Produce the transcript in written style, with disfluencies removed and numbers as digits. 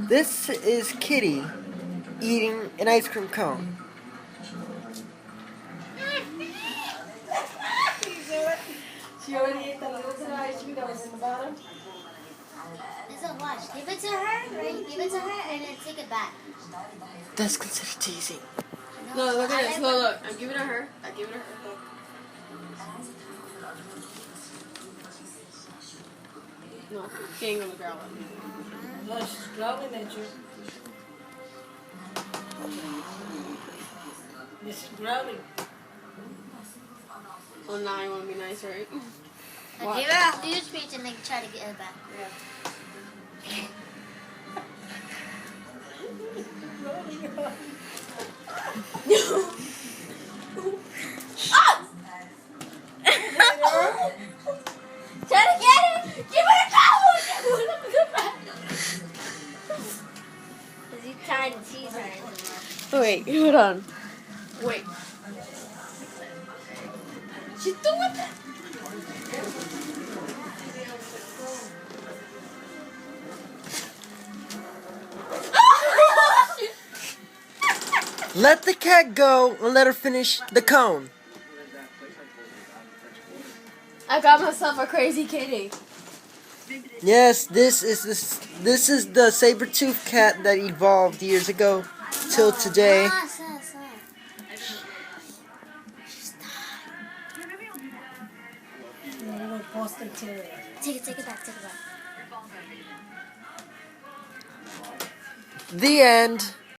This is Kitty eating an ice cream cone. She already ate the little bit of ice cream that was in the bottom. Listen, watch. Give it to her, right? Give it to her and then take it back. That's considered teasing. No, look at this. Look. I'm giving it to her. I give it to her. Look. No, she ain't gonna grab it. No, she's growling at you. She's growling. Oh, now you want to be nice, right? I give her a huge speech and then try to get it back. Yeah. Oh! Try to get it! Give her a towel! Is he trying to tease her? Wait, hold on. Wait. She's doing that. Let the cat go and let her finish the cone. I got myself a crazy kitty. Yes, this is the saber-toothed cat that evolved years ago till today. Take it back. The end.